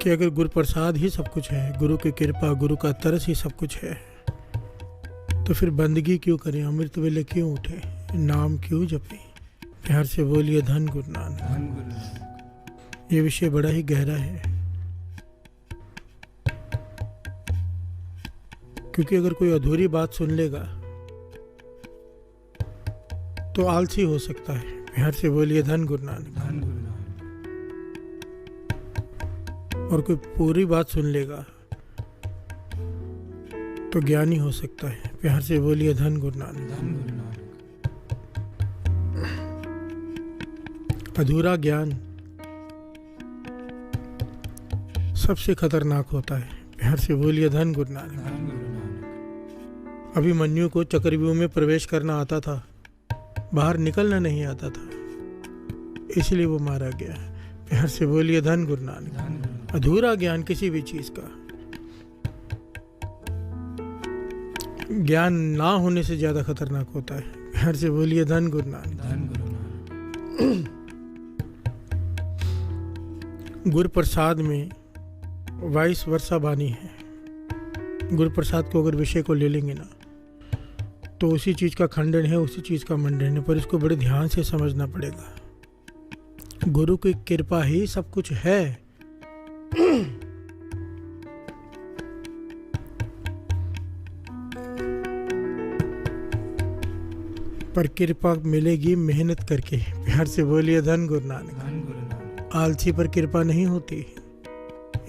कि अगर गुरु प्रसाद ही सब कुछ है, गुरु की कृपा, गुरु का तरस ही सब कुछ है, तो फिर बंदगी क्यों करें, अमृत वेले क्यों उठे, नाम क्यों जपे। प्यार से बोलिए धन गुरु नानक। ये विषय बड़ा ही गहरा है, क्योंकि अगर कोई अधूरी बात सुन लेगा तो आलसी हो सकता है। प्यार से बोलिए धन गुरु नानक। और कोई पूरी बात सुन लेगा तो ज्ञानी हो सकता है। प्यार से बोलिए धन गुरु नानक। अधूरा ज्ञान सबसे खतरनाक होता है। प्यार से बोलिए धन गुरु नानक। अभिमन्यु को चक्रव्यूह में प्रवेश करना आता था, बाहर निकलना नहीं आता था, इसलिए वो मारा गया। प्यार से बोलिए धन गुरु नानक। अधूरा ज्ञान किसी भी चीज का, ज्ञान ना होने से ज्यादा खतरनाक होता है। प्यार से बोलिए धन गुरु नानक। गुरु प्रसाद में 22 वर्षा बानी है। गुरु प्रसाद को अगर विषय को ले लेंगे ना, तो उसी चीज का खंडन है, उसी चीज का मंडन है, पर इसको बड़े ध्यान से समझना पड़ेगा। गुरु की कृपा ही सब कुछ है। पर कृपा मिलेगी मेहनत करके। प्यार से बोलिए धन गुरु नानक। आलसी पर कृपा नहीं होती।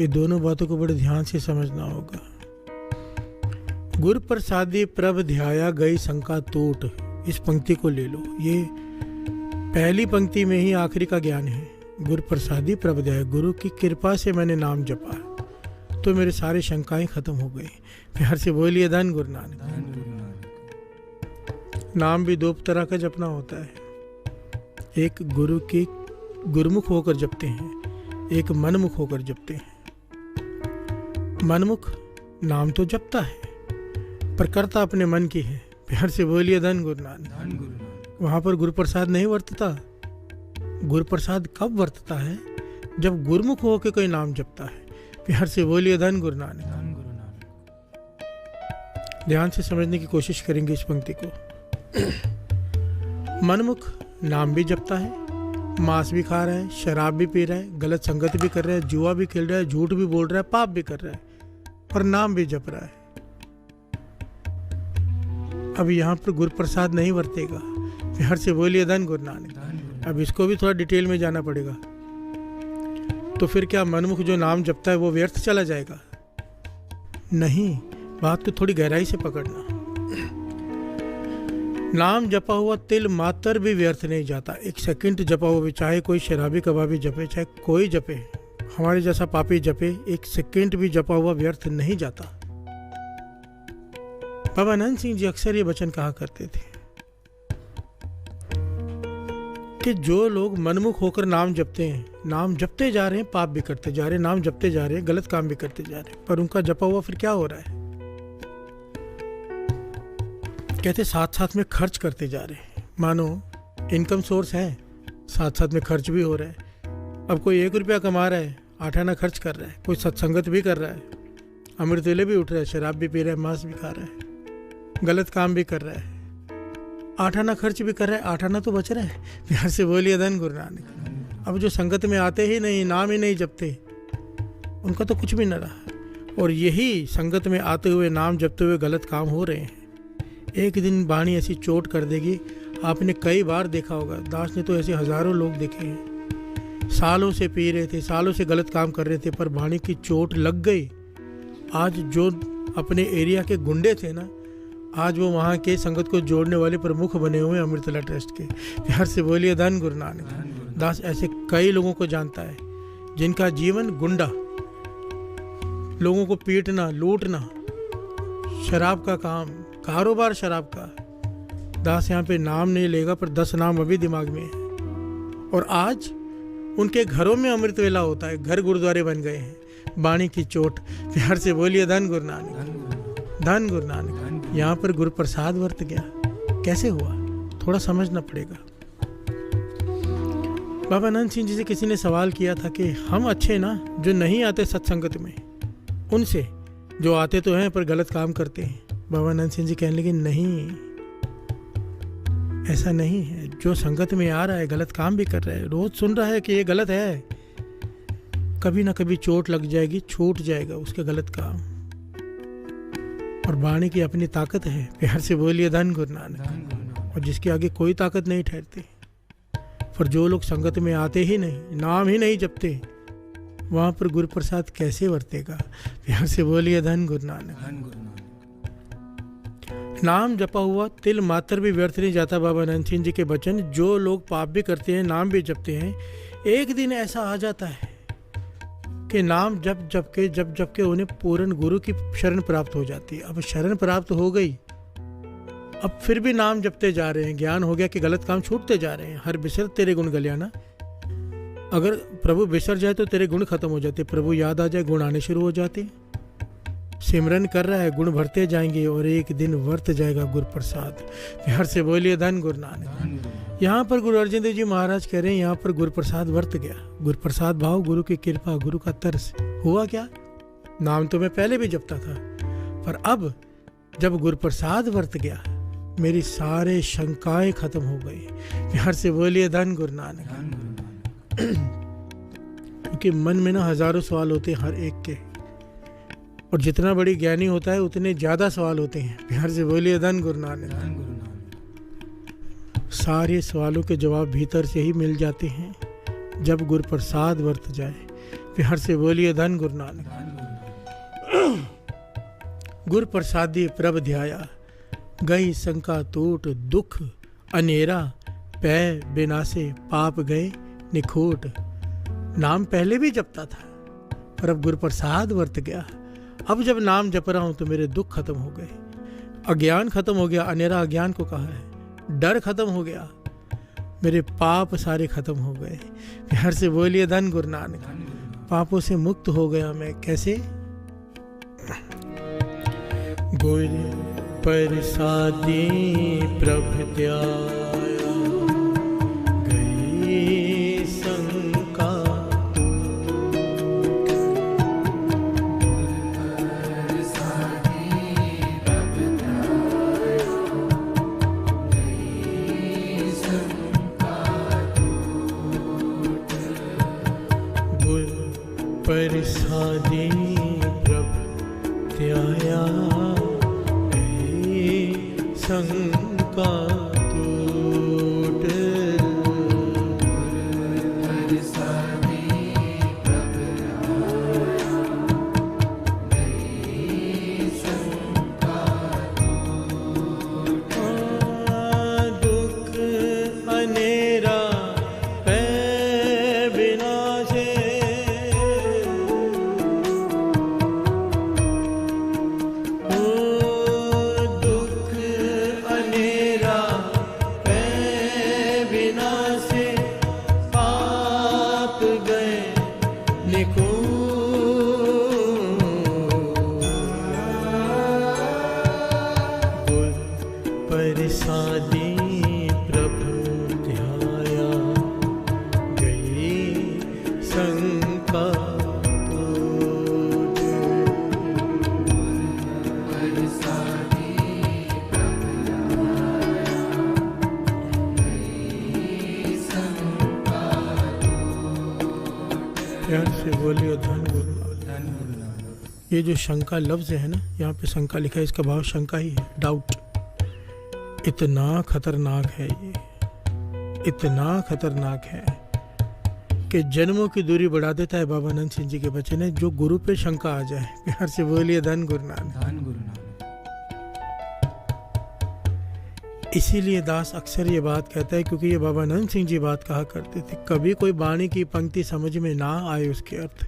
ये दोनों बातों को बड़े ध्यान से समझना होगा। गुरु प्रसादी प्रभ ध्याया गई शंका टूट, इस पंक्ति को ले लो। ये पहली पंक्ति में ही आखिरी का ज्ञान है। गुरु प्रसादी प्रभ ध्याया, गुरु की कृपा से मैंने नाम जपा तो मेरे सारे शंकाएं खत्म हो गई। प्यार से बोलिए धन गुरु नानक। नाम भी दो तरह का जपना होता है। एक गुरु की गुरुमुख होकर जपते हैं, एक मनमुख होकर जपते हैं। मनमुख नाम तो जपता है पर करता अपने मन की है। प्यार से बोलिए धन गुरु नानक। वहां पर गुरु प्रसाद नहीं वर्तता। गुरु प्रसाद कब वर्तता है? जब गुरुमुख होकर कोई नाम जपता है। प्यार से बोलिए धन गुरु नानक। ध्यान से समझने की कोशिश करेंगे इस पंक्ति को। मनमुख नाम भी जपता है, मांस भी खा रहा है, शराब भी पी रहा है, गलत संगत भी कर रहा है, जुआ भी खेल रहा है, झूठ भी बोल रहा है, पाप भी कर रहा है, पर नाम भी जप रहा है। अब यहाँ पर गुरु प्रसाद नहीं वर्तेगा। प्यार से बोलिए धन गुरु नानक। अब इसको भी थोड़ा डिटेल में जाना पड़ेगा। तो फिर क्या मनमुख जो नाम जपता है वो व्यर्थ चला जाएगा? नहीं, बात को थोड़ी गहराई से पकड़ना। नाम जपा हुआ तिल मात्र भी व्यर्थ नहीं जाता। एक सेकंड जपा हुआ, चाहे कोई शराबी कबाबी जपे, चाहे कोई जपे, हमारे जैसा पापी जपे, एक सेकंड भी जपा हुआ व्यर्थ नहीं जाता। बाबा आनंद सिंह जी अक्सर ये वचन कहा करते थे कि जो लोग मनमुख होकर नाम जपते हैं, नाम जपते जा रहे हैं, पाप भी करते जा रहे हैं, नाम जपते जा रहे हैं, गलत काम भी करते जा रहे हैं, पर उनका जपा हुआ फिर क्या हो रहा है? कहते साथ साथ में खर्च करते जा रहे हैं। मानो इनकम सोर्स है, साथ साथ में खर्च भी हो रहा है। अब कोई 1 रुपया कमा रहा है, 8 आना खर्च कर रहा है, कोई सत्संगत भी कर रहा है, अमृत वेले भी उठ रहा है, शराब भी पी रहा है, मांस भी खा रहा है, गलत काम भी कर रहा है, 8 आना खर्च भी कर रहा है, 8 आना तो बच रहा है। प्यार से बोलिए धन गुरु नानक। अब जो संगत में आते ही नहीं, नाम ही नहीं जपते, उनका तो कुछ भी न रहा। और यही संगत में आते हुए नाम जपते हुए गलत काम हो रहे हैं। एक दिन वाणी ऐसी चोट कर देगी। आपने कई बार देखा होगा, दास ने तो ऐसे हजारों लोग देखे हैं, सालों से पी रहे थे, सालों से गलत काम कर रहे थे, पर वाणी की चोट लग गई। आज जो अपने एरिया के गुंडे थे ना, आज वो वहाँ के संगत को जोड़ने वाले प्रमुख बने हुए अमृतला ट्रस्ट के। प्यार से बोलिए धन गुरु नानक। दास ऐसे कई लोगों को जानता है जिनका जीवन गुंडा, लोगों को पीटना, लूटना, शराब का काम, कारोबार शराब का। दास यहाँ पे नाम नहीं लेगा, पर 10 नाम अभी दिमाग में है। और आज उनके घरों में अमृत वेला होता है, घर गुरुद्वारे बन गए हैं। वाणी की चोट। प्यार से बोलिए धन गुरु नानक। धन गुरु नानक। यहाँ पर गुरु प्रसाद वर्त गया, कैसे हुआ? थोड़ा समझना पड़ेगा। बाबा नंद सिंह जी से किसी ने सवाल किया था कि हम अच्छे ना जो नहीं आते सत्संगत में, उनसे जो आते तो हैं पर गलत काम करते हैं। बाबा नंद सिंह जी कहने लगे नहीं, ऐसा नहीं है। जो संगत में आ रहा है गलत काम भी कर रहा है, रोज सुन रहा है कि ये गलत है, कभी ना कभी चोट लग जाएगी, छूट जाएगा उसके गलत काम। और वाणी की अपनी ताकत है, प्यार से बोलिए धन गुरु नानक। और जिसके आगे कोई ताकत नहीं ठहरती। पर जो लोग संगत में आते ही नहीं, नाम ही नहीं जपते, वहां पर गुरु प्रसाद कैसे वर्तेगा? प्यार से बोलिए धन गुरु नानक। नाम जपा हुआ तिल मात्र भी व्यर्थ नहीं जाता। बाबा नंद सिंह जी के वचन, जो लोग पाप भी करते हैं, नाम भी जपते हैं, एक दिन ऐसा आ जाता है कि नाम जप जप के उन्हें पूर्ण गुरु की शरण प्राप्त हो जाती है। अब शरण प्राप्त हो गई, अब फिर भी नाम जपते जा रहे हैं, ज्ञान हो गया कि गलत काम छूटते जा रहे हैं। हर बिसर तेरे गुण गलियाना। अगर प्रभु बिसर जाए तो तेरे गुण खत्म हो जाते, प्रभु याद आ जाए गुण आने शुरू हो जाते। सिमरन कर रहा है, गुण भरते जाएंगे और एक दिन वर्त जाएगा गुरु प्रसाद। प्यार से बोलिए धन गुरु नानक। यहाँ पर गुरु अर्जन देव जी महाराज कह रहे हैं, यहाँ पर गुरु प्रसाद वर्त गया। गुरु प्रसाद भाव, गुरु की कृपा, गुरु का तरस। हुआ क्या? नाम तो मैं पहले भी जपता था, पर अब जब गुरु प्रसाद वर्त गया, मेरी सारे शंकाएं खत्म हो गई। प्यार से बोलिए धन गुरु नानक। क्योंकि मन में ना हजारों सवाल होते हैं हर एक के, और जितना बड़ी ज्ञानी होता है उतने ज्यादा सवाल होते हैं। प्यार से बोलिए धन गुरु नानक। सारे सवालों के जवाब भीतर से ही मिल जाते हैं जब गुरु प्रसाद वर्त जाए। प्यार से बोलिए धन गुरु नानक। गुरु प्रसादी प्रभ ध्याया, गई शंका टूट, दुख अनेरा पै बिनासे, पाप गए निखोट। नाम पहले भी जपता था, पर अब गुरु प्रसाद वर्त गया। अब जब नाम जप रहा हूं तो मेरे दुख खत्म हो गए, अज्ञान खत्म हो गया। अनेरा अज्ञान को कहा है, डर खत्म हो गया, मेरे पाप सारे खत्म हो गए। प्यार से बोलिए धन गुरु नानक। पापों से मुक्त हो गया मैं। कैसे? गुरु प्रसादी प्रभ ध्याया, गई शंका प्रसादी प्रभ ध्याया, शंका टूट। दुख अनेरा पै बिनासे, प्रसादी प्रभु ध्याया, गई शंका टूट। प्यार से बोलिए धन गुरु नानक। ये जो शंका लफ्ज है ना, यहाँ पे शंका लिखा है, इसका भाव शंका ही है, डाउट। इतना खतरनाक है ये, इतना खतरनाक है कि जन्मों की दूरी बढ़ा देता है। बाबा नंद सिंह जी के बच्चे ने, जो गुरु पे शंका आ जाए। प्यार से बोलिए धन गुरु नानक। इसीलिए दास अक्सर ये बात कहता है, क्योंकि ये बाबा नंद सिंह जी बात कहा करते थे, कभी कोई वाणी की पंक्ति समझ में ना आए उसके अर्थ,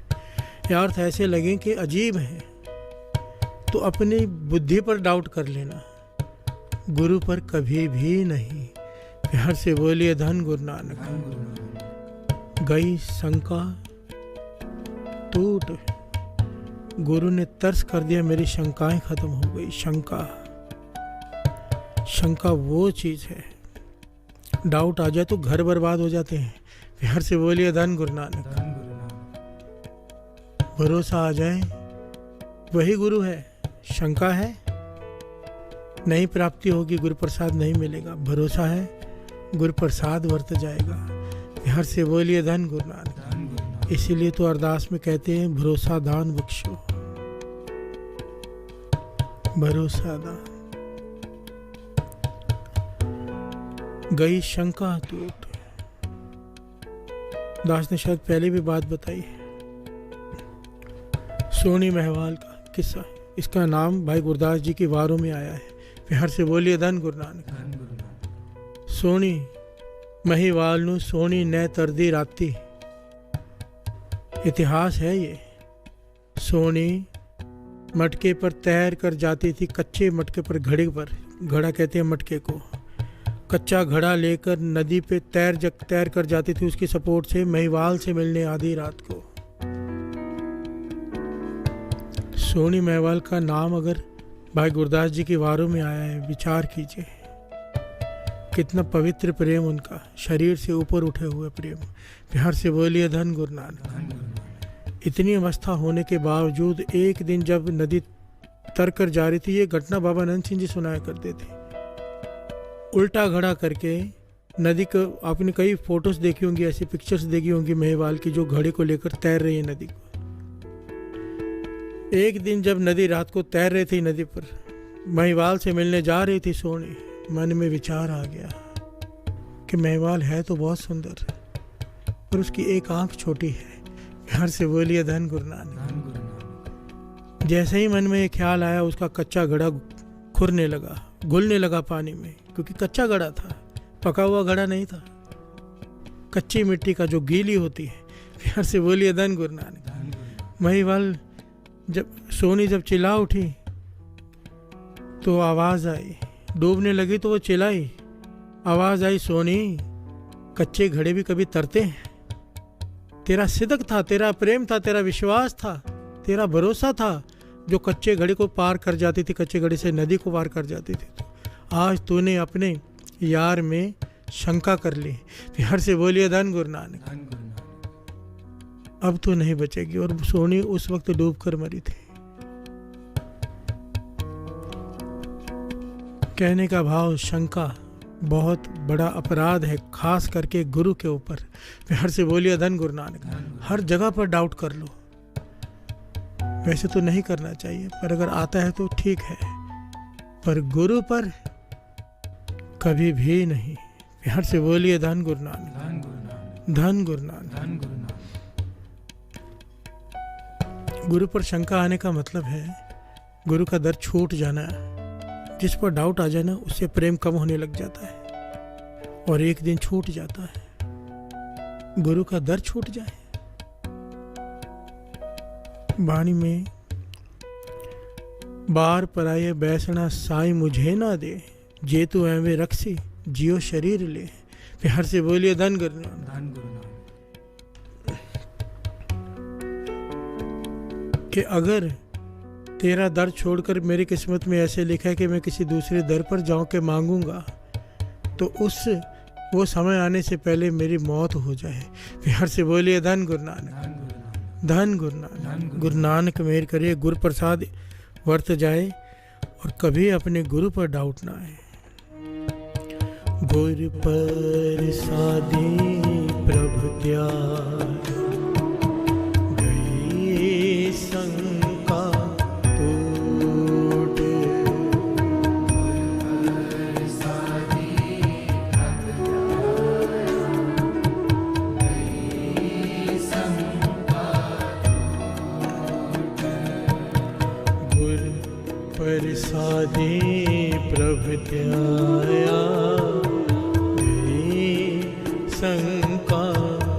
या अर्थ ऐसे लगे कि अजीब है, तो अपनी बुद्धि पर डाउट कर लेना, गुरु पर कभी भी नहीं। प्यार से बोलिए धन गुरु नानक। गई शंका टूट, गुरु ने तरस कर दिया, मेरी शंकाएं खत्म हो गई। शंका वो चीज है, डाउट आ जाए तो घर बर्बाद हो जाते हैं। बिहार से बोलिए धन गुरु नानक। धन गुरु नानक। भरोसा आ जाए वही गुरु है। शंका है नहीं प्राप्ति होगी, गुरु प्रसाद नहीं मिलेगा। भरोसा है गुरु प्रसाद वर्त जाएगा। बिहार से बोलिए धन गुरु नानक। धन गुरु नानक। इसीलिए तो अरदास में कहते हैं भरोसा दान बख्शो, भरोसा दान। गई शंका टूट। दास ने शायद पहले भी बात बताई है, सोनी महवाल का किस्सा। इसका नाम भाई गुरदास जी की वारों में आया है। बिहार से बोलिए धन गुरु नानक। धन गुरु नानक। सोनी महिवाल नु सोनी न तरदी राती। इतिहास है ये। सोनी मटके पर तैर कर जाती थी, कच्चे मटके पर, घड़े पर, घड़ा कहते हैं मटके को। कच्चा घड़ा लेकर नदी पे तैर कर जाती थी उसकी सपोर्ट से महिवाल से मिलने आधी रात को। सोनी महिवाल का नाम अगर भाई गुरदास जी की वारों में आया है, विचार कीजिए कितना पवित्र प्रेम उनका, शरीर से ऊपर उठे हुए प्रेम। बिहार से बोलिए धन गुरु नानक। धन गुरु नानक। इतनी अवस्था होने के बावजूद एक दिन जब नदी तर कर जा रही थी, ये घटना बाबा नंद सिंह जी सुनाया करते थे। उल्टा घड़ा करके नदी को, आपने कई फोटोज देखी होंगी, ऐसी पिक्चर्स देखी होंगी महिवाल की जो घड़े को लेकर तैर रही है नदी को। एक दिन जब नदी रात को तैर रही थी नदी पर, महिवाल से मिलने जा रही थी सोनी, मन में विचार आ गया कि महिवाल है तो बहुत सुंदर पर उसकी एक आंख छोटी है। बिहार से बोलिए धन गुरु नानक। धन गुरु नानक। जैसे ही मन में ये ख्याल आया, उसका कच्चा घड़ा खुरने लगा, घुलने लगा पानी में, क्योंकि कच्चा घड़ा था, पका हुआ घड़ा नहीं था। कच्ची मिट्टी का जो गीली होती है। बिहार से बोलिए धन गुरु नानक। धन गुरु नानक। महिवाल सोनी जब चिल्ला उठी तो आवाज आई, डूबने लगी तो वो चिल्लाई, आवाज आई, सोनी कच्चे घड़े भी कभी तरते हैं। तेरा सिदक था, तेरा प्रेम था, तेरा विश्वास था, तेरा भरोसा था, जो कच्चे घड़े को पार कर जाती थी, कच्चे घड़े से नदी को पार कर जाती थी। तो आज तूने अपने यार में शंका कर ली। बिहार से बोलिए धन गुरु नानक। धन गुरु नानक। अब तो नहीं बचेगी। और सोनी उस वक्त डूबकर मरी थी। कहने का भाव, शंका बहुत बड़ा अपराध है, खास करके गुरु के ऊपर। बिहार से बोलिए धन गुरु नानक। हर जगह पर डाउट कर लो, वैसे तो नहीं करना चाहिए, पर अगर आता है तो ठीक है, पर गुरु पर कभी भी नहीं। बिहार से बोलिए धन गुरु नानक। धन गुरु नानक। धन गुरु नानक। धन गुरु नानक। गुरु पर शंका आने का मतलब है गुरु का दर छूट जाना। जिस पर डाउट आ जाए ना, उससे प्रेम कम होने लग जाता है और एक दिन छूट जाता है। गुरु का दर छूट जाए। वाणी में, बार पराये बैसना साई मुझे ना दे, जे तू एवे रखसी जियो शरीर ले। बिहार से बोलिए धन गुरु नानक। धन गुरु नानक। कि अगर तेरा दर छोड़कर मेरी किस्मत में ऐसे लिखा है कि मैं किसी दूसरे दर पर जाऊं के मांगूंगा, तो वो समय आने से पहले मेरी मौत हो जाए। बिहार से बोलिए धन गुरु नानक। धन गुरु नानक। गुरु नानक मेहर करिए, गुरु प्रसाद वर्त जाए और कभी अपने गुरु पर डाउट ना आए। गुरु प्रसादी प्रभु त्याग, गई शंका टूट। गुरु प्रसादी प्रभु त्याया, गई शंका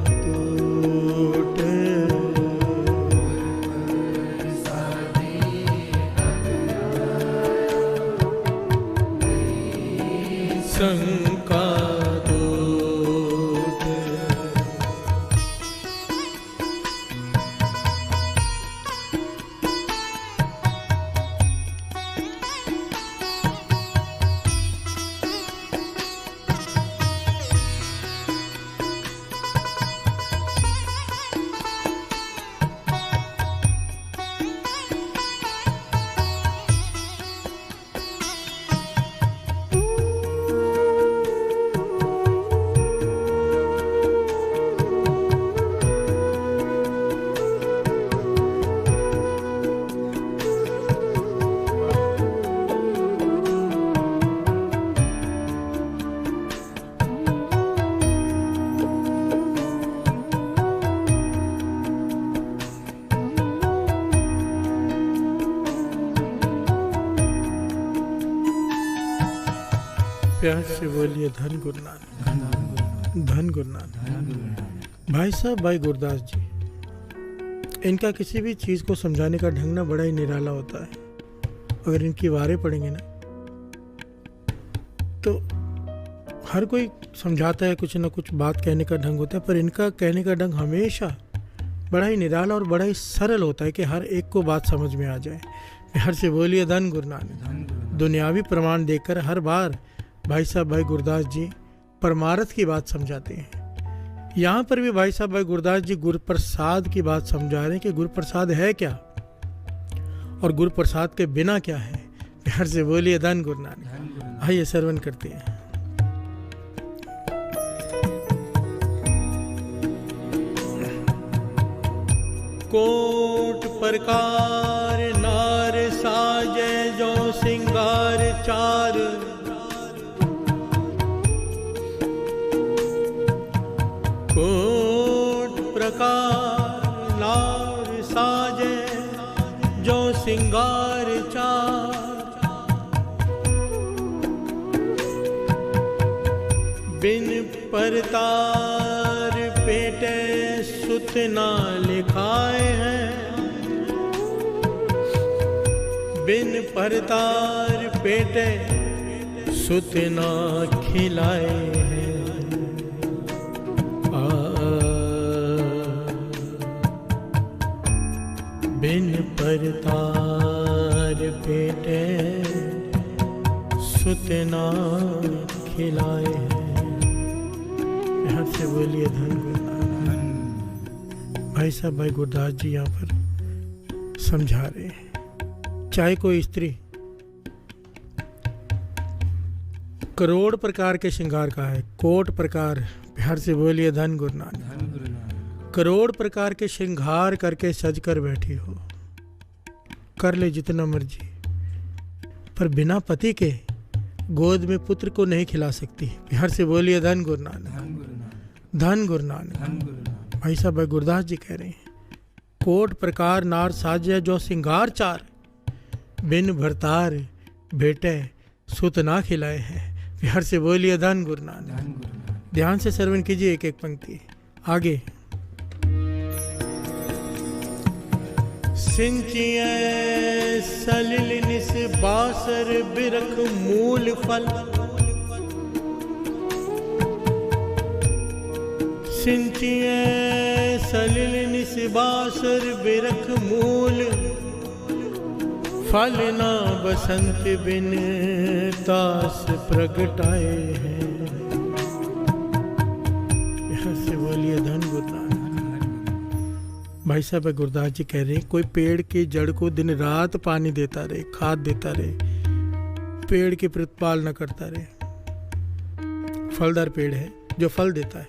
टूट। शंका टूट। प्यार से बोलिए धन गुरु नानक, धन गुरु नानक। भाई साहब, भाई गुरदास जी, इनका किसी भी चीज़ को समझाने का ढंग ना बड़ा ही निराला होता है। अगर इनकी वारें पढ़ेंगे ना तो हर कोई समझाता है, कुछ ना कुछ बात कहने का ढंग होता है, पर इनका कहने का ढंग हमेशा बड़ा ही निराला और बड़ा ही सरल होता है कि हर एक को बात समझ में आ जाए। हर से बोलिए धन गुरु नानक। दुनियावी प्रमाण देकर हर बार भाई साहब भाई गुरदास जी परमार्थ की बात समझाते हैं। यहाँ पर भी भाई साहब भाई गुरदास जी गुरु प्रसाद की बात समझा रहे हैं कि गुरु प्रसाद है क्या और गुरु प्रसाद के बिना क्या है। प्यार से बोलिए धन गुरु नानक। आइए श्रवण करते हैं। कोट प्रकार नार साजे जो सिंगार चार, कोट प्रकार नार साजे जो सिंगार चार, बिन परतार पेटे सुत ना लिखाए हैं, बिन परतार पेटे सुत ना खिलाए हैं। बिन परतार पेटे सुत ना खिलाए हैं। यहाँ से बोलिए धन गुरु नानक। भाई साहब भाई गुरदास जी यहाँ पर समझा रहे हैं, चाहे कोई स्त्री करोड़ प्रकार के श्रृंगार का है, कोट प्रकार, प्यार से बोलिए धन गुरु नानक। करोड़ प्रकार के श्रृंगार करके सज कर बैठी हो, कर ले जितना मर्जी, पर बिना पति के गोद में पुत्र को नहीं खिला सकती। प्यार से बोलिए धन गुरु नानक, धन गुरु नानक। भाई साहब भाई गुरदास जी कह रहे हैं, कोट प्रकार नार साजे जो सिंगार चार, बिन भरतार बेटे सुत ना खिलाए हैं। प्यार से बोलिए धन गुरु नानक। ध्यान से श्रवण कीजिए एक एक पंक्ति। आगे सिंचिए सलिल निस बासर बिरख मूल फल, सिंचिए सलिल निस बासर बिरख मूल फल ना बसंत बिन तास प्रगटाए हैं। यहाँ से बोलिए धन गुरु नानक। भाई साहब गुरदास जी कह रहे हैं, कोई पेड़ की जड़ को दिन रात पानी देता रहे, खाद देता रहे, पेड़ की प्रतिपालना करता रहे, फलदार पेड़ है जो फल देता है,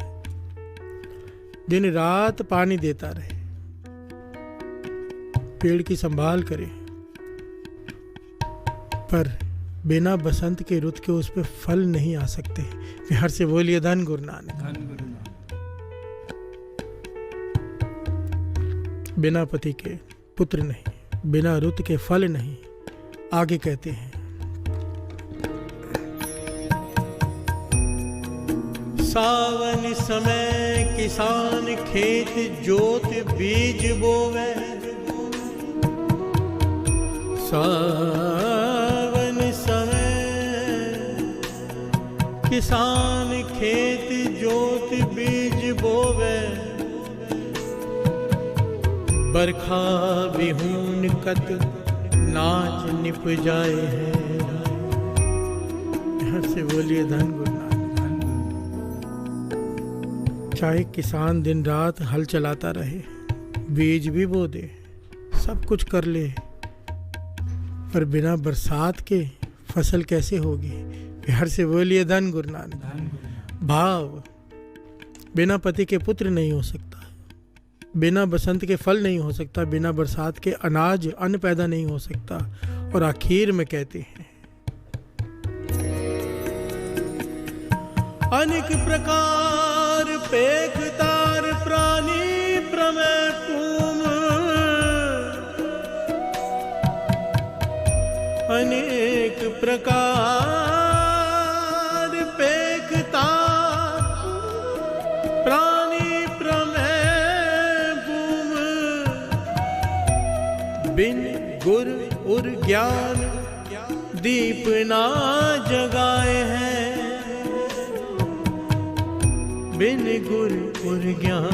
दिन रात पानी देता रहे, पेड़ की संभाल करे, पर बिना बसंत के रुत के उस पे फल नहीं आ सकते। प्यार से बोलिए धन गुरु नानक। बिना पति के पुत्र नहीं, बिना रुत के फल नहीं। आगे कहते हैं, सावन समय किसान खेत जोत बीज बोवे, सावन समय किसान खेत जोत बीज बोवे, बरखा बिहून कत नाच निप जाए हैं। यहाँ से बोलिए धन गुरु नानक। चाहे किसान दिन रात हल चलाता रहे, बीज भी बो दे, सब कुछ कर ले, पर बिना बरसात के फसल कैसे होगी। प्यार से बोलिए धन गुरु नानक। भाव, बिना पति के पुत्र नहीं हो सकता, बिना बसंत के फल नहीं हो सकता, बिना बरसात के अनाज अन्न पैदा नहीं हो सकता। और आखिर में कहते हैं, अनेक प्रकार पेख तार प्राणी प्रमेय पूम, अनेक प्रकार गुर उर ज्ञान दीप ना जगाए हैं, बिन गुर उर ज्ञान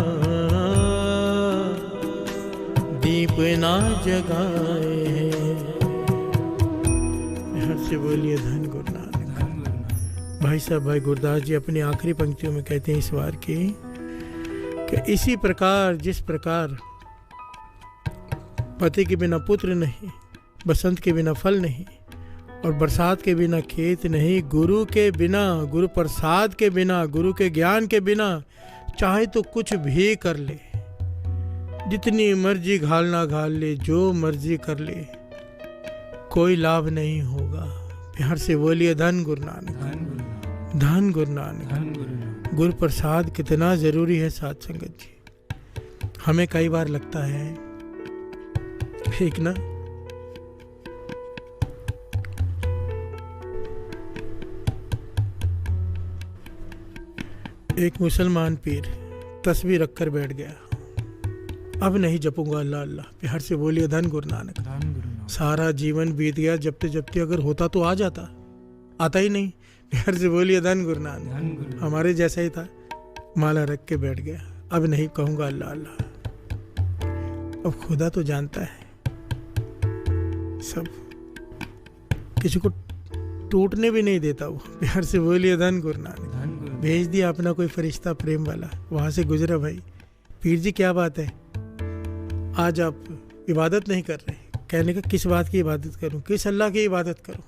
दीप ना जगाए हैं। हर से बोलिए धन गुरु नानक। भाई साहब भाई गुरदास जी अपनी आखिरी पंक्तियों में कहते हैं इस बार की कि इसी प्रकार जिस प्रकार पति के बिना पुत्र नहीं, बसंत के बिना फल नहीं और बरसात के बिना खेत नहीं, गुरु के बिना, गुरु प्रसाद के बिना, गुरु के ज्ञान के बिना चाहे तो कुछ भी कर ले, जितनी मर्जी घालना घाल ले, जो मर्जी कर ले, कोई लाभ नहीं होगा। प्यार से बोलिए धन गुरु नानक, धन गुरु नानक। गुरु प्रसाद कितना ज़रूरी है साथ संगत जी। हमें कई बार लगता है एक ना एक मुसलमान पीर तस्वीर रखकर बैठ गया, अब नहीं जपूंगा अल्लाह अल्लाह। प्यार से बोलिए धन गुरु नानक। सारा जीवन बीत गया, जपते जपते अगर होता तो आ जाता, आता ही नहीं। प्यार से बोलिए धन गुरु नानक। हमारे जैसा ही था, माला रख के बैठ गया, अब नहीं कहूँगा अल्लाह अल्लाह। अब खुदा तो जानता है सब, किसी को टूटने भी नहीं देता वो। प्यार से बोलिए धन गुरु नानक। भेज दिया अपना कोई फरिश्ता प्रेम वाला, वहाँ से गुजरा। भाई पीर जी क्या बात है, आज आप इबादत नहीं कर रहे। कहने का किस बात की इबादत करूं, किस अल्लाह की इबादत करूं।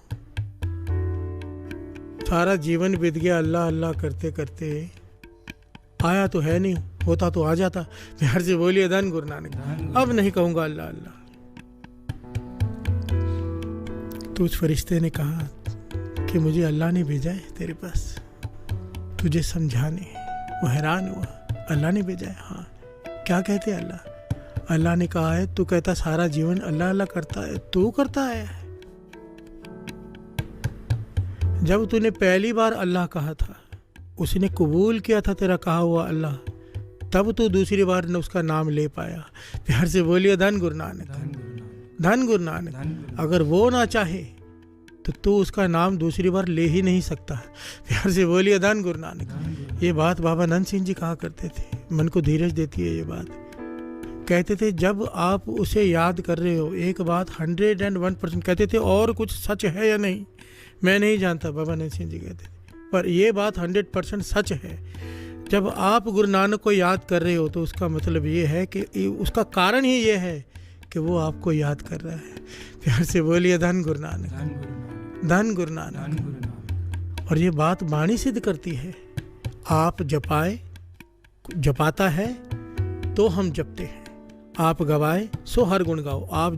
सारा जीवन बीत गया अल्लाह अल्लाह करते करते, आया तो है नहीं, होता तो आ जाता। प्यार से बोलिए धन गुरु नानक। अब नहीं कहूंगा अल्लाह अल्लाह। तो उस फरिश्ते ने कहा कि मुझे अल्लाह ने भेजा है तेरे पास तुझे समझाने। वो हैरान हुआ, अल्लाह ने भेजा है? हाँ। क्या कहते हैं अल्लाह? अल्लाह ने कहा है तू कहता सारा जीवन अल्लाह अल्लाह करता है, तू करता है। जब तूने पहली बार अल्लाह कहा था, उसने कबूल किया था तेरा कहा हुआ अल्लाह, तब तू दूसरी बार न उसका नाम ले पाया। प्यार से बोलिए धन गुरु नानक, धन गुरु नानक। अगर वो ना चाहे तो तू उसका नाम दूसरी बार ले ही नहीं सकता। प्यार से बोलिए धन गुरु नानक। ये बात बाबा नंद सिंह जी कहा करते थे, मन को धीरज देती है ये बात। कहते थे जब आप उसे याद कर रहे हो, एक बात 101% कहते थे, और कुछ सच है या नहीं मैं नहीं जानता, बाबा नंद सिंह जी कहते थे, पर यह बात 100% सच है। जब आप गुरु नानक को याद कर रहे हो तो उसका मतलब ये है कि उसका कारण ही ये है कि वो आपको याद कर रहा है। प्यार से बोलिए धन गुरु नानक, धन गुरु नानक। और ये बात वाणी सिद्ध करती है, आप जपाता है तो हम जपते हैं, आप गवाए सो हर गुण गाओ, आप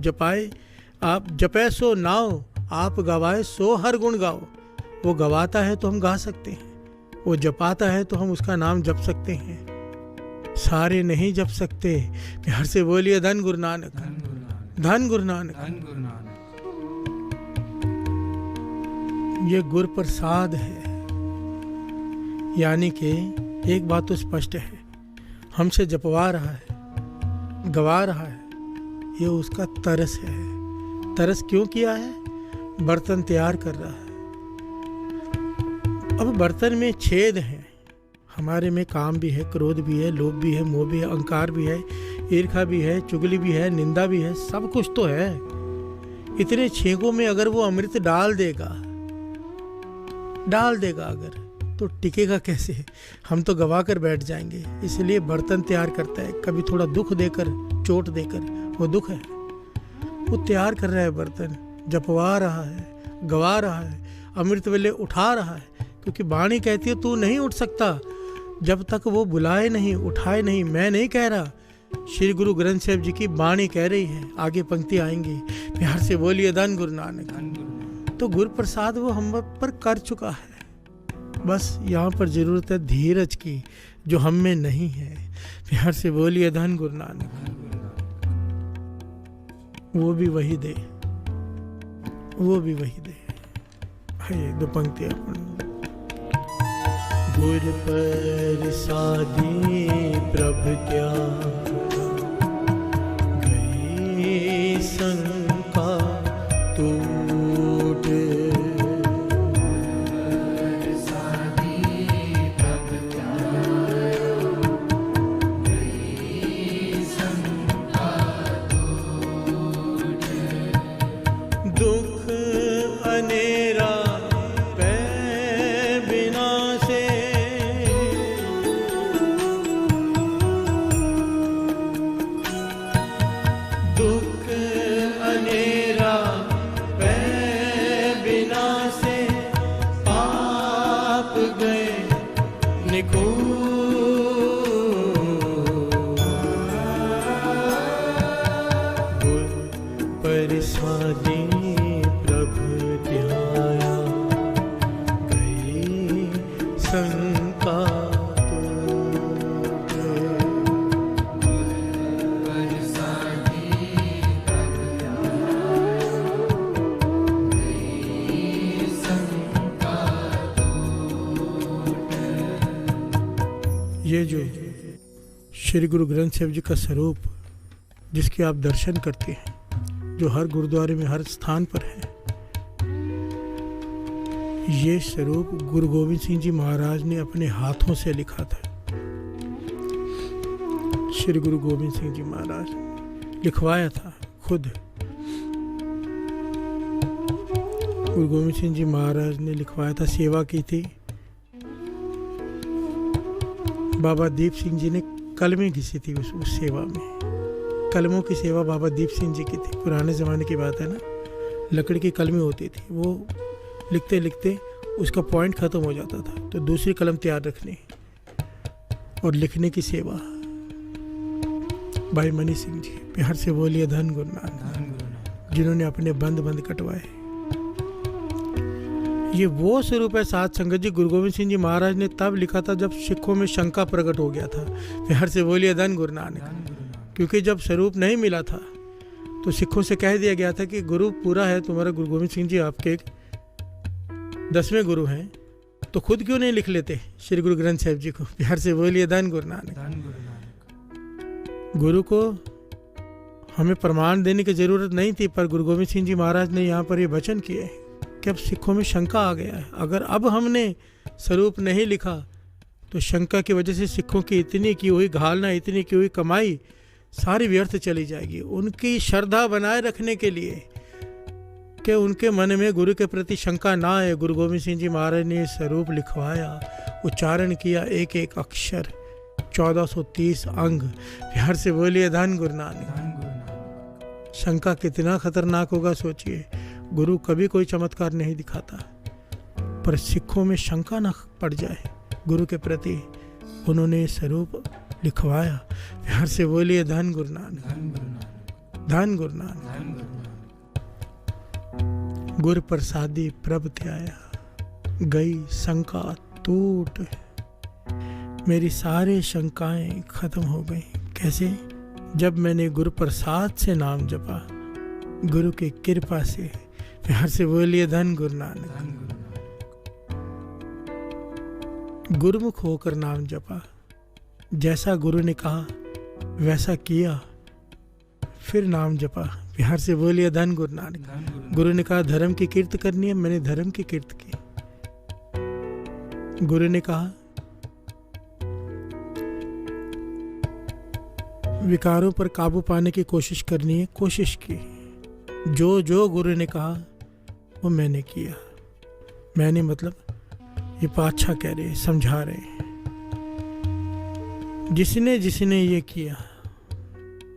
जपे सो नाओ, आप गवाए सो हर गुण गाओ। वो गवाता है तो हम गा सकते हैं, वो जपाता है तो हम उसका नाम जप सकते हैं, सारे नहीं जप सकते। प्यार से बोलिए धन गुरु नानक, धन गुरु नानक। ये गुरु प्रसाद है, यानी कि एक बात तो स्पष्ट है, हमसे जपवा रहा है, गवा रहा है, ये उसका तरस है। तरस क्यों किया है? बर्तन तैयार कर रहा है। अब बर्तन में छेद हैं, हमारे में काम भी है, क्रोध भी है, लोभ भी है, मोह भी है, अहंकार भी है, ईर्ष्या भी है, चुगली भी है, निंदा भी है, सब कुछ तो है। इतने छेदों में अगर वो अमृत डाल देगा अगर, तो टिकेगा कैसे? हम तो गवा कर बैठ जाएंगे। इसलिए बर्तन तैयार करता है, कभी थोड़ा दुख देकर, चोट देकर, वो दुख है, वो तैयार कर रहा है बर्तन, जपवा रहा है, गवा रहा है, अमृत वेले उठा रहा है। क्योंकि वाणी कहती है तू नहीं उठ सकता जब तक वो बुलाए नहीं, उठाए नहीं। मैं नहीं कह रहा, श्री गुरु ग्रंथ साहिब जी की वाणी कह रही है। आगे पंक्ति आएंगी। प्यार से बोलिए धन गुरु नानक। तो गुरु प्रसाद वो हम पर कर चुका है, बस यहाँ पर जरूरत है धीरज की, जो हम में नहीं है। प्यार से बोलिए धन गुरु नानक। वो भी वही दे, वो भी वही दे। है दो पंक्तियां गुरु प्रसादी प्रभ क्या गए संकार, प्रसादी प्रभु ध्याया, गई शंका ये जो श्री गुरु ग्रंथ साहिब जी का स्वरूप जिसके आप दर्शन करते हैं, जो हर गुरुद्वारे में हर स्थान पर है, ये स्वरूप गुरु गोविंद सिंह जी महाराज ने अपने हाथों से लिखा था। श्री गुरु गोविंद सिंह जी महाराज लिखवाया था खुद। गुरु गोविंद सिंह जी महाराज ने लिखवाया था, सेवा की थी। बाबा दीप सिंह जी ने कलमें घिसी थी उस सेवा में। कलमों की सेवा बाबा दीप सिंह जी की थी। पुराने ज़माने की बात है ना, लकड़ी की कलमें होती थी, वो लिखते लिखते उसका पॉइंट ख़त्म हो जाता था तो दूसरी कलम तैयार रखनी और लिखने की सेवा। भाई मनी सिंह जी, बिहार से बोलिए धन गुरु नानक, जिन्होंने अपने बंद कटवाए। ये वो स्वरूप है साध संगत जी। गुरु गोविंद सिंह जी महाराज ने तब लिखा था जब सिखों में शंका प्रकट हो गया था। बिहार से बोलिए धन गुरु नानक। क्योंकि जब स्वरूप नहीं मिला था तो सिखों से कह दिया गया था कि गुरु पूरा है तुम्हारा, गुरु गोविंद सिंह जी आपके 10वें गुरु हैं, तो खुद क्यों नहीं लिख लेते श्री गुरु ग्रंथ साहिब जी को। बिहार से बोलिए धन गुरु नानक। गुरु को हमें प्रमाण देने की जरूरत नहीं थी, पर गुरु गोविंद सिंह जी महाराज ने यहाँ पर ये वचन किए कि अब सिखों में शंका आ गया है। अगर अब हमने स्वरूप नहीं लिखा तो शंका की वजह से सिखों की इतनी की हुई घालना, इतनी की हुई कमाई सारी व्यर्थ चली जाएगी। उनकी श्रद्धा बनाए रखने के लिए कि उनके मन में गुरु के प्रति शंका ना आए, गुरु गोविंद सिंह जी महाराज ने स्वरूप लिखवाया, उच्चारण किया एक एक अक्षर, 1430 अंग। बिहार से बोलिए धन गुरु नानक। शंका कितना खतरनाक होगा सोचिए। गुरु कभी कोई चमत्कार नहीं दिखाता, पर सिखों में शंका न पड़ जाए गुरु के प्रति, उन्होंने स्वरूप लिखवाया। बिहार से बोलिए धन गुरु नानक, धन गुरु नानक। गुर प्रसादी प्रभ ध्याया, गई शंका टूट। मेरी सारी शंकाएं खत्म हो गई। कैसे? जब मैंने गुरु प्रसाद से नाम जपा, गुरु की कृपा से। बिहार से बोलिए धन गुरु नानक। गुरुमुख होकर नाम जपा, जैसा गुरु ने कहा वैसा किया, फिर नाम जपा। बिहार से बोलिए धन गुरु नानक। गुरु ने कहा धर्म की कीर्ति करनी है, मैंने धर्म की कीर्ति की। गुरु ने कहा विकारों पर काबू पाने की कोशिश करनी है, कोशिश की। जो जो गुरु ने कहा वो मैंने किया। मैंने मतलब ये पातशाह कह रहे, समझा रहे, जिसने जिसने ये किया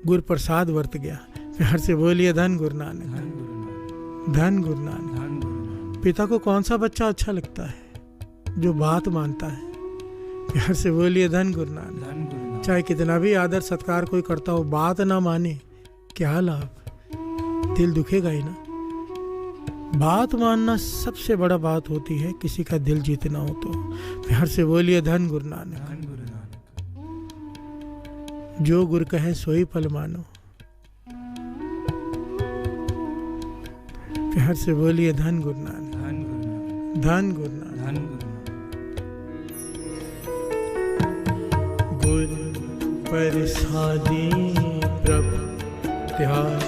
गुरु प्रसाद वर्त गया। बिहार से बोलिए धन गुरु नानक, धन गुरु नानक। पिता को कौन सा बच्चा अच्छा लगता है? जो बात मानता है। बिहार से बोलिए धन गुरु नानक। चाहे कितना भी आदर सत्कार कोई करता हो, बात ना माने क्या लाभ? दिल दुखेगा ही ना। बात मानना सबसे बड़ा बात होती है, किसी का दिल जीतना हो तो। बिहार से बोलिए धन गुरु नानक। जो गुरु कहे सोई फल मानो। बिहार से बोलिए धन गुरु नानक, धन गुरु नानक। गुरु प्रसादी प्रभु ध्याया,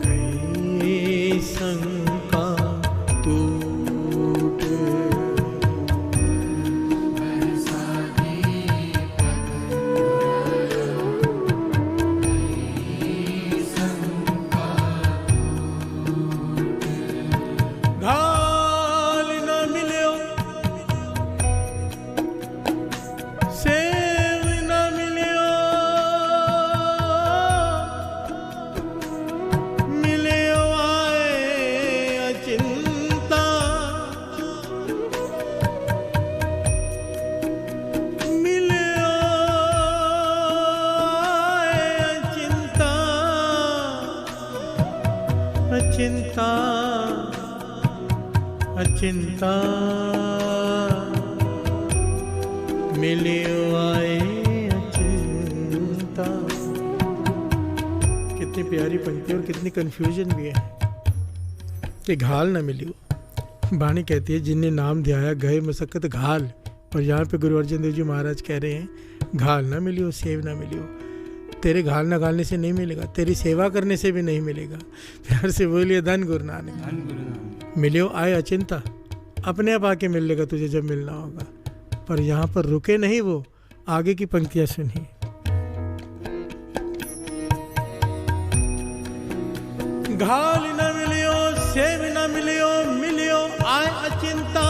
गई शंका टूट। घाल न मिल्यो, सेव न मिल्यो, अचिंता अचिंता मिलियो आए अचिंता। कितनी प्यारी पंक्ति और कितनी कंफ्यूजन भी है कि घाल ना मिलियो। बाणी कहती है जिनने नाम ध्याया गए मसक्कत घाल, और यहाँ पे गुरु अर्जन देव जी महाराज कह रहे हैं घाल ना मिलियो, सेव ना मिलियो। तेरे घाल ना घालने से नहीं मिलेगा, तेरी सेवा करने से भी नहीं मिलेगा। प्यार से बोलिए धन गुरु नानक। मिलियो आए अचिंता, अपने आप आके मिल लेगा तुझे जब मिलना होगा। पर यहाँ पर रुके नहीं, वो आगे की पंक्तियां सुनिए। घाल न मिलियो, सेव न मिलियो, मिलियो आए अचिंता।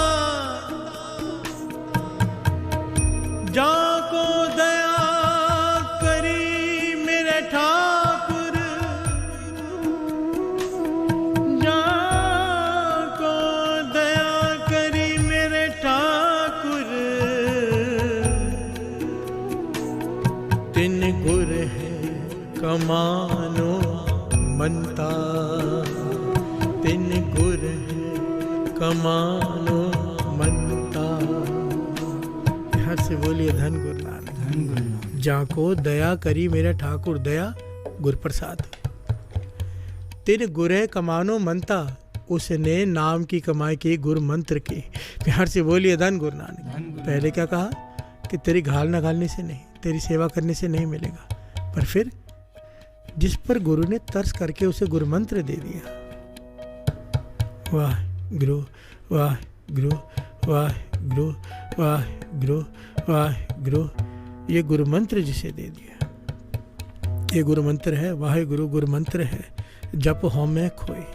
जाको दया करी मेरे ठाकुर, जाको दया करी मेरे ठाकुर। तिन गुर है कमानो मनता, तिन गुर है कमानो मनता। ध्यान से बोलिए धन गुरु नानक। जाको दया करी मेरा ठाकुर, दया गुर प्रसाद। तिन गुर है कमानो मनता, उसने नाम की कमाई की गुरु मंत्र की। प्यार से बोलिए धन गुरु नानक। पहले क्या कहा कि तेरी घाल ना घालने से नहीं, तेरी सेवा करने से नहीं मिलेगा, पर फिर जिस पर गुरु ने तरस करके उसे गुरु मंत्र दे दिया। वाह गुरु, वाह गुरु, वाह गुरु, वाह गुरु, वाह गुरु। ये गुरु मंत्र जिसे दे दिया, ये गुरु मंत्र है। वाह गुरु गुरु मंत्र है। जप होमे खोई,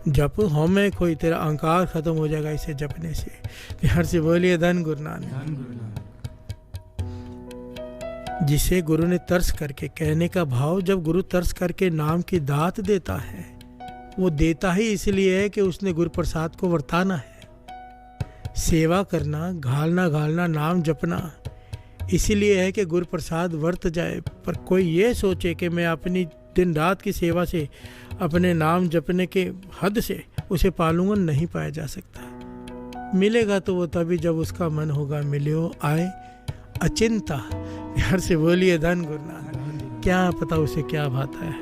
जप होमे खोई, तेरा अहंकार खत्म हो जाएगा इसे जपने से। प्यार से बोलिए धन गुरु नानक। जिसे गुरु ने तरस करके, कहने का भाव जब गुरु तरस करके नाम की दात देता है, वो देता ही इसलिए है कि उसने गुरु प्रसाद को वर्ताना है। सेवा करना, घालना घालना, नाम जपना इसीलिए है कि गुरु प्रसाद वर्त जाए। पर कोई ये सोचे कि मैं अपनी दिन रात की सेवा से, अपने नाम जपने के हद से उसे पालूंगा, नहीं पाया जा सकता। मिलेगा तो वो तभी जब उसका मन होगा। मिलियो आए अचिंता। प्यार से बोलिए धन गुरु नानक। क्या पता उसे क्या भाता है,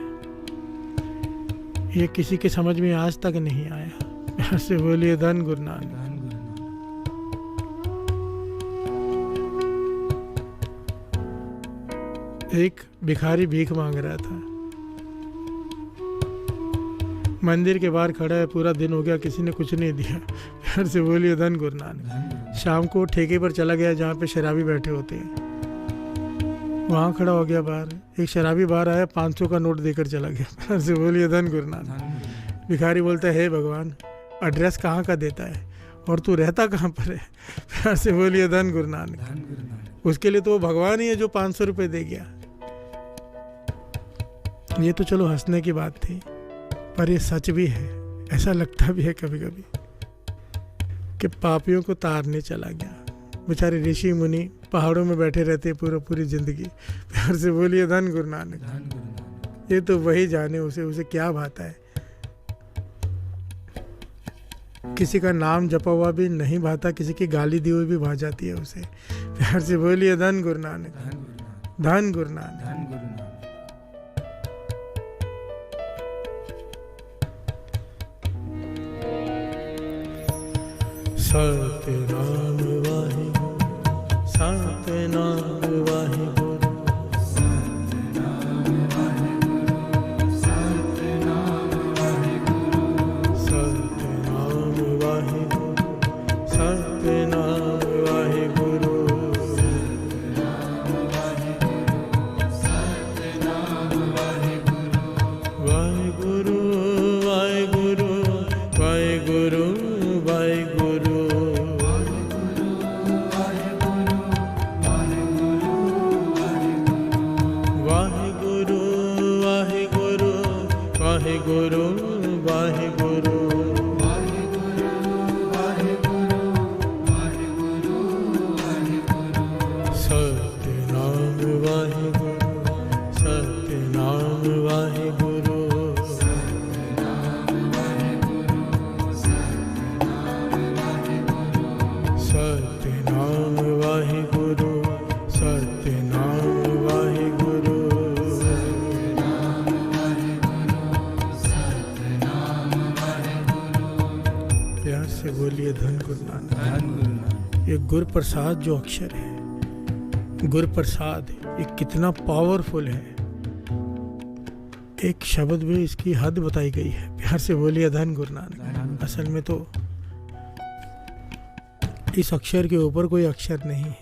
ये किसी के समझ में आज तक नहीं आया। प्यार से बोलिए धन गुरु नानक। एक भिखारी भीख मांग रहा था, मंदिर के बाहर खड़ा है, पूरा दिन हो गया, किसी ने कुछ नहीं दिया। प्यार से बोलिए धन गुरु नानक। शाम को ठेके पर चला गया जहाँ पे शराबी बैठे होते हैं, वहाँ खड़ा हो गया बाहर। एक शराबी बाहर आया, 500 का नोट देकर चला गया। प्यार से बोलिए धन गुरु नानक। भिखारी बोलता है, हे भगवान, एड्रेस कहाँ का देता है और तू रहता कहाँ पर है? प्यार से बोलिए धन गुरु नानक। उसके लिए तो वो भगवान ही है जो 500 रुपये दे गया। ये तो चलो हंसने की बात थी, पर ये सच भी है। ऐसा लगता भी है कभी कभी कि पापियों को तारने चला गया। बेचारे ऋषि मुनि पहाड़ों में बैठे रहते पूरी जिंदगी। प्यार से बोलिए धन गुरु नानक। ये तो वही जाने उसे क्या भाता है। किसी का नाम जपा हुआ भी नहीं भाता, किसी की गाली दी हुई भी भा जाती है उसे। प्यार से बोलिए धन गुरु नानक। धन गुरु नानक। सतनाम वाहिगुरु, सतनाम वाहिगुरु, सतनाम वाहिगुरु, सतनाम वाहिगुरु, सतनाम वाहिगुरु, सतनाम वाहिगुरु, सतनाम वाहिगुरु, वाहिगुरु वाहिगुरु वाहिगुरु वाहिगुरु। वाहिगुरु वाहिगुरु सतनाम वाहिगुरु, सतनाम वाहिगुरु, सतनाम नाम वाहिगुरु, प्यार से बोलिए धन गुरु नानक। ये गुरु प्रसाद जो अक्षर है, गुरु प्रसाद ये कितना पावरफुल है, एक शब्द में इसकी हद बताई गई है। प्यार से बोलिए धन गुरु नानक। असल में तो इस अक्षर के ऊपर कोई अक्षर नहीं है,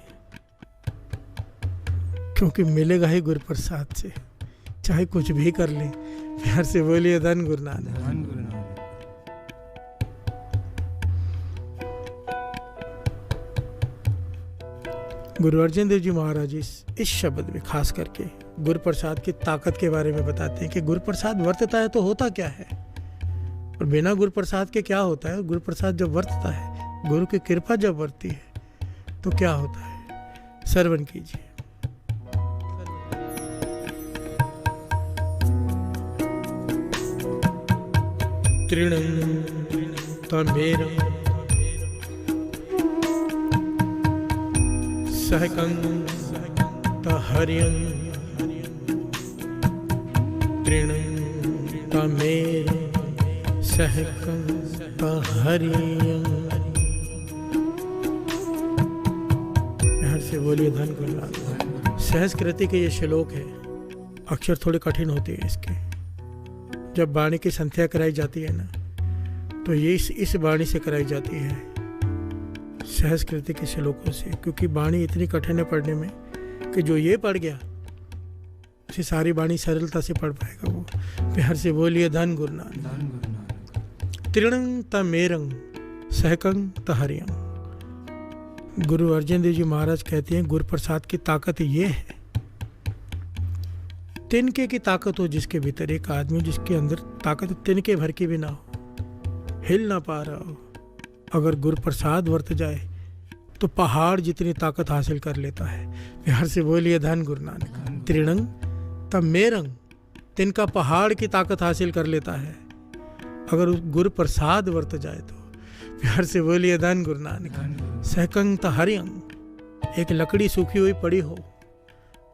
क्योंकि मिलेगा ही गुरु प्रसाद से, चाहे कुछ भी कर ले। प्यार से बोलिए धन गुरु नानक। गुरु अर्जन देव जी महाराज इस शब्द में खास करके गुरु प्रसाद की ताकत के बारे में बताते हैं कि गुरु प्रसाद वर्तता है तो होता क्या है, और बिना गुरु प्रसाद के क्या होता है। गुरु प्रसाद जब वर्तता है, गुरु की कृपा जब वर्ती है तो क्या होता है, श्रवण कीजिए। तृणं तमेरं सहकं तहर्यं, तृणं तमेरं सहकं तहर्यं। से बोलिए धन गुरु नानक। सहस्कृति के ये श्लोक है, अक्षर थोड़े कठिन होते हैं इसके। जब वाणी की संध्या कराई जाती है ना, तो ये इस वाणी से कराई जाती है, सहस्कृति के श्लोकों से, क्योंकि वाणी इतनी कठिन है पढ़ने में कि जो ये पढ़ गया उसे सारी वाणी सरलता से पढ़ पाएगा वो। प्यार से बोलिए धन गुरु नानक। तृणं तमेरं सहकं तहर्यं। गुरु अर्जन देव जी महाराज कहते हैं गुरु प्रसाद की ताकत ये है, तिनके की ताकत हो जिसके भीतर, एक आदमी जिसके अंदर ताकत तिनके भर की भी ना हो, हिल ना पा रहा हो, अगर गुरु प्रसाद वर्त जाए तो पहाड़ जितनी ताकत हासिल कर लेता है। प्यार से बोलिए धन गुरु नानक। तृणं तमेरं, तिनका पहाड़ की ताकत हासिल कर लेता है अगर गुरु प्रसाद वर्त जाए तो। प्यार से बोलिए धन गुरु नानक। सहकं तहर्यं, एक लकड़ी सूखी हुई पड़ी हो,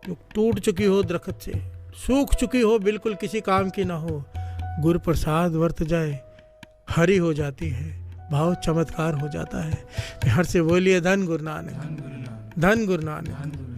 जो टूट चुकी हो, दरख्त से सूख चुकी हो, बिल्कुल किसी काम की ना हो, गुरु प्रसाद वर्त जाए हरी हो जाती है, भाव चमत्कार हो जाता है। प्यार से बोलिए धन गुरु नानक। धन गुरु नानक।